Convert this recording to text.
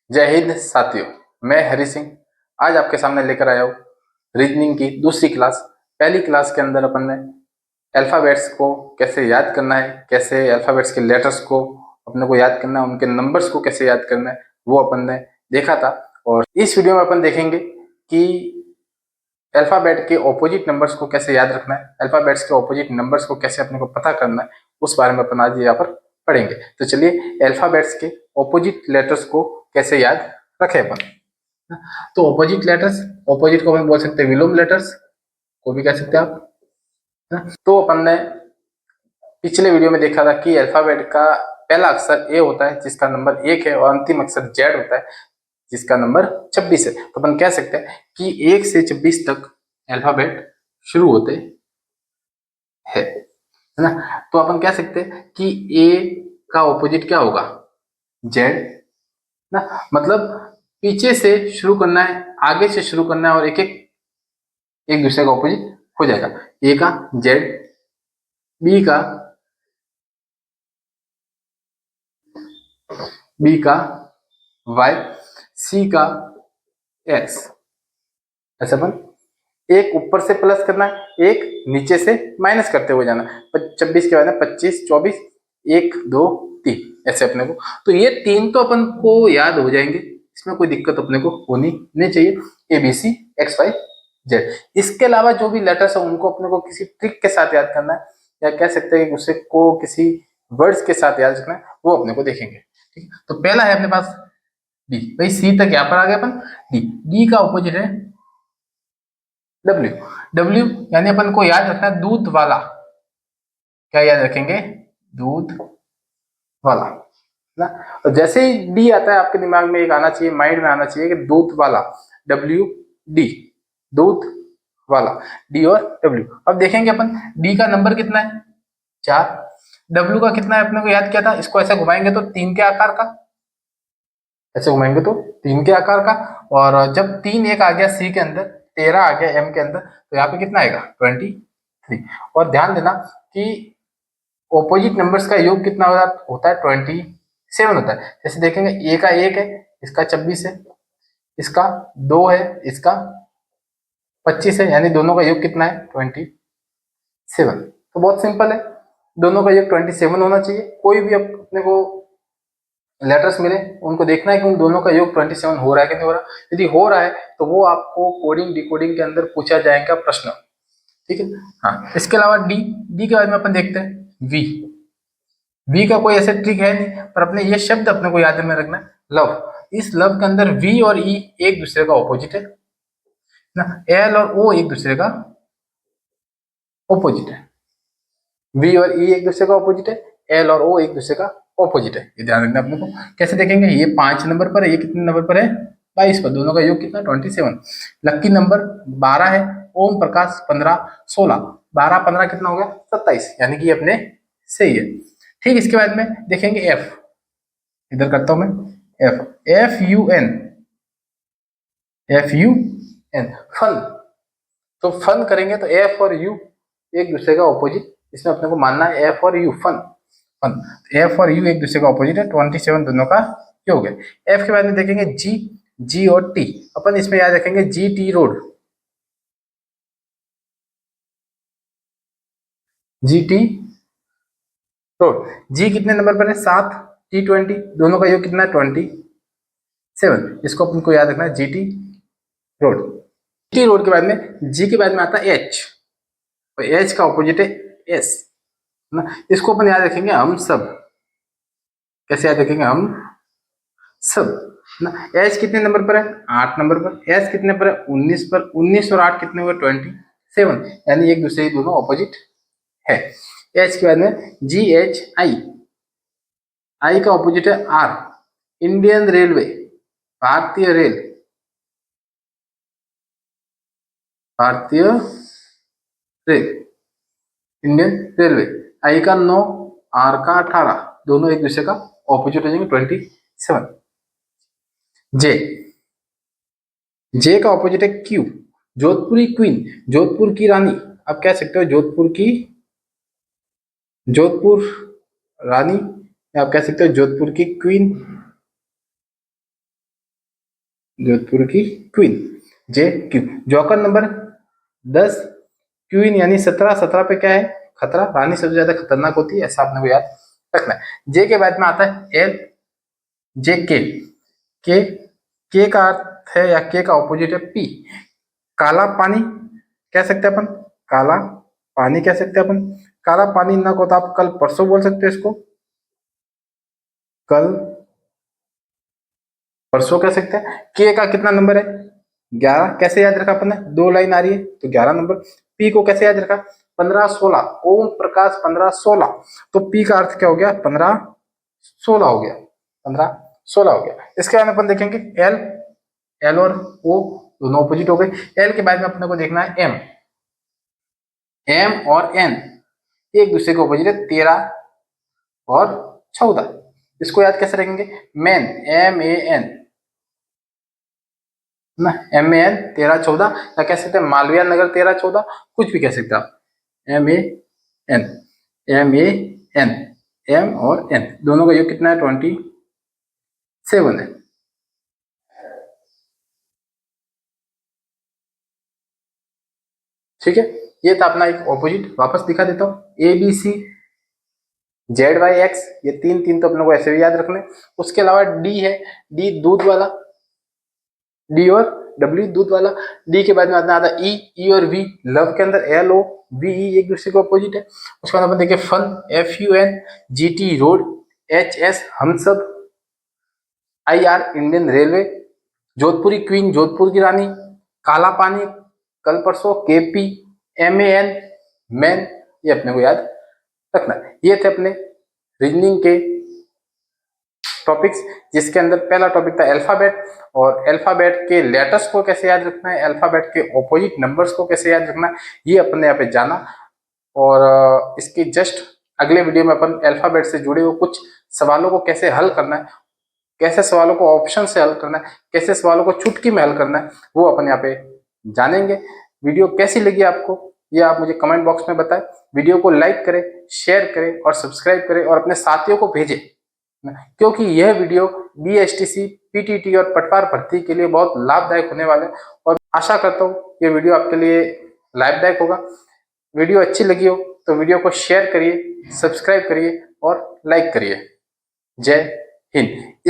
जय हिंद साथियों, मैं हरि सिंह आज आपके सामने लेकर आया हूँ रीजनिंग की दूसरी क्लास। पहली क्लास के अंदर अपन ने अल्फ़ाबेट्स को कैसे याद करना है, कैसे अल्फ़ाबेट्स के लेटर्स को अपने को याद करना है, उनके नंबर्स को कैसे याद करना है, वो अपन ने देखा था। और इस वीडियो में अपन देखेंगे कि अल्फ़ाबेट के ऑपोजिट नंबर्स को कैसे याद रखना है, अल्फ़ाबेट्स के ऑपोजिट नंबर्स को कैसे अपने को पता करना है, उस बारे में अपन आज यहाँ पर पढ़ेंगे। तो चलिए अल्फ़ाबेट्स के ऑपोजिट लेटर्स को कैसे याद रखें अपन। तो ऑपोजिट लेटर्स, ऑपोजिट को अपन बोल सकते हैं विलोम लेटर्स को भी कह सकते हैं आप, है ना। तो अपन ने पिछले वीडियो में देखा था कि अल्फाबेट का पहला अक्षर ए होता है जिसका नंबर 1 है, और अंतिम अक्षर जेड होता है जिसका नंबर 26 है। तो अपन कह सकते हैं कि 1 से 26 तक अल्फाबेट शुरू होते हैं, है ना। तो अपन कह सकते हैं कि ए का ऑपोजिट क्या होगा, जेड ना। मतलब पीछे से शुरू करना है, आगे से शुरू करना है, और एक एक एक दूसरे का ऑपोजिट हो जाएगा। ए का जेड, बी का वाई, सी का एक्स। ऐसा अपन एक ऊपर से प्लस करना है, एक नीचे से माइनस करते हुए जाना। 26 के बाद में 25, 24, 1, 2, 3 ऐसे अपने को। तो ये तीन तो अपन को याद हो जाएंगे, इसमें कोई दिक्कत अपने को होनी नहीं चाहिए। A B C X Y Z. इसके अलावा जो भी लेटर्स है उनको अपने को किसी ट्रिक के साथ याद करना है, या कह सकते हैं कि उसे को किसी वर्ड्स के साथ याद रखना है, वो अपने को देखेंगे। ठीक है, तो पहला है अपने पास डी। भाई सी तक यहाँ पर आ गया अपन। डी, डी का ऑपोजिट है डब्ल्यू। डब्ल्यू यानी अपन को याद रखना है दूध वाला। क्या याद रखेंगे, दूध वाला ना। और जैसे ही डी आता है आपके दिमाग में एक आना चाहिए, माइंड में आना चाहिए कि दूध वाला, डब्ल्यू डी, दूध वाला, डी और डब्ल्यू। अब देखेंगे अपन डी का नंबर कितना है, 4। डब्ल्यू का कितना है अपने को याद किया था, इसको ऐसे घुमाएंगे तो 3 के आकार का, ऐसे घुमाएंगे तो 3 के आकार का। और जब 3 एक आ गया सी के अंदर, 13 आ गया एम के अंदर, तो यहाँ पे कितना आएगा 23। और ध्यान देना कि ऑपोजिट नंबर्स का योग कितना होता है 27 होता है। जैसे देखेंगे ए का 1 है, इसका 26 है, इसका 2 है, इसका 25 है, यानी दोनों का योग कितना है 27। तो बहुत सिंपल है, दोनों का योग 27 होना चाहिए। कोई भी अपने को लेटर्स मिले उनको देखना है कि उन दोनों का योग 27 हो रहा है कि नहीं हो रहा। यदि हो रहा है तो वो आपको कोडिंग डिकोडिंग के अंदर पूछा जाएगा प्रश्न। ठीक है, हाँ। इसके अलावा डी, डी के बाद में अपन देखते हैं वी। वी का कोई ऐसे ट्रिक है नहीं, पर अपने ये शब्द अपने को याद में रखना है, लव। इस लव के अंदर वी और ई एक दूसरे का ऑपोजिट है ना। एल और ओ एक दूसरे का ऑपोजिट है, वी और ई एक दूसरे का ऑपोजिट है, एल और ओ एक दूसरे का ऑपोजिट है। ये ध्यान रखना अपने को। कैसे देखेंगे, ये 5 नंबर पर है, ये कितने नंबर पर है 22 पर, दोनों का योग कितना 27। लक्की नंबर 12 है, ओम प्रकाश 15, 16, 12 15 कितना हो गया 27, यानी कि अपने सही है। ठीक, इसके बाद में देखेंगे एफ। इधर करता हूं मैं F, F U N, F U N, fun. तो फन करेंगे तो एफ और यू एक दूसरे का ऑपोजिट, इसमें अपने को मानना है एफ और यू फन। फन, एफ और यू एक दूसरे का ऑपोजिट है, 27 दोनों का योग है। एफ के बाद में देखेंगे जी, जी और टी। अपन इसमें याद रखेंगे G T road, G T road. जी कितने नंबर पर है 7, टी 20, दोनों का योग कितना है 27। इसको अपन को याद रखना है जी टी रोड। टी रोड के बाद में जी के बाद में आता है एच, और एच का ऑपोजिट है एस ना। इसको अपन याद रखेंगे हम सब। कैसे याद रखेंगे, हम सब ना। एच कितने नंबर पर है 8 नंबर पर। एस कितने पर है 19 पर। 19 और 8 कितने हुए 27, यानी एक दूसरे दोनों ऑपोजिट है। एच के बाद में जी एच आई, आई का ऑपोजिट है आर, इंडियन रेलवे, भारतीय रेल, भारतीय रेल, इंडियन रेलवे। आई का 9, आर का 18, दोनों एक दूसरे का ऑपोजिट हो जाएंगे 27। जे, जे का ऑपोजिट है क्यू, जोधपुरी क्वीन, जोधपुर की रानी। आप कह सकते हो जोधपुर की, जोधपुर रानी, या आप कह सकते हो जोधपुर की क्वीन, जोधपुर की क्वीन, जे क्यू। जॉकर नंबर 10 क्वीन यानी 17, 17 पे क्या है, खतरा, रानी सबसे ज्यादा खतरनाक होती है, ऐसा आपने को याद रखना है। जे के बाद में आता है एल, जे के का अर्थ है या के का ऑपोजिट है पी, काला पानी कह सकते हैं अपन, काला पानी कह सकते हैं अपन। काला पानी ना को तो आप कल परसों बोल सकते हो इसको, कल परसों कह सकते हैं। के का कितना नंबर है, 11, कैसे याद रखा अपन ने, 2 लाइन आ रही है तो 11 नंबर। पी को कैसे याद रखा, 15 16, ओम प्रकाश 15 16, तो पी का अर्थ क्या हो गया, 15 16 हो गया, 15 16 हो गया। इसके बाद अपन देखेंगे एल, एल और ओ दोनों ऑपोजिट हो गए। एल के बाद में अपने को देखना है एम, एम और एन एक दूसरे के ऑपोजिट है, 13 और 14। इसको याद कैसे रखेंगे, मैन, एम ए एन ना, एम ए एन 13 14, या कह सकते हैं मालवीय नगर 13 14, कुछ भी कह सकते हैं आप। M A N, M A N, M और एन दोनों का योग कितना है, 27 है। ठीक है, ये था अपना एक ऑपोजिट। वापस दिखा देता हूँ, A B C Z Y X, ये तीन तीन तो अपने को ऐसे भी याद रखने। उसके अलावा डी है, डी दूध वाला, डी और डब्ल्यू दूध वाला। डी के बाद में आता है ई, ई और वी लव के अंदर, एल ओ वी ई एक दूसरे के अपोजिट है। उसके बाद अपन देखिए fun, F U N, G T road, H S हम सब, I R Indian railway, Jodhpuri queen Jodhpur की रानी, काला पानी कल परसों, K P, M A N man, ये अपने को याद रखना है। ये थे अपने रीजनिंग के टॉपिक्स, जिसके अंदर पहला टॉपिक था अल्फाबेट, और अल्फाबेट के लेटर्स को कैसे याद रखना है, अल्फाबेट के ऑपोजिट नंबर्स को कैसे याद रखना है, ये अपने यहाँ पे जाना। और इसकी जस्ट अगले वीडियो में अपन अल्फाबेट से जुड़े हुए कुछ सवालों को कैसे हल करना है, कैसे सवालों को ऑप्शन से हल करना है, कैसे सवालों को चुटकी में हल करना है, वो अपन यहाँ पे जानेंगे। वीडियो कैसी लगी आपको, ये आप मुझे कमेंट बॉक्स में बताएं। वीडियो को लाइक करें, शेयर करें और सब्सक्राइब करें और अपने साथियों को भेजें, क्योंकि यह वीडियो BSTC, PTT और पटवार भर्ती के लिए बहुत लाभदायक होने वाले हैं। और आशा करता हूँ ये वीडियो आपके लिए लाभदायक होगा। वीडियो अच्छी लगी हो तो वीडियो को शेयर करिए, सब्सक्राइब करिए और लाइक करिए। जय हिंद। इस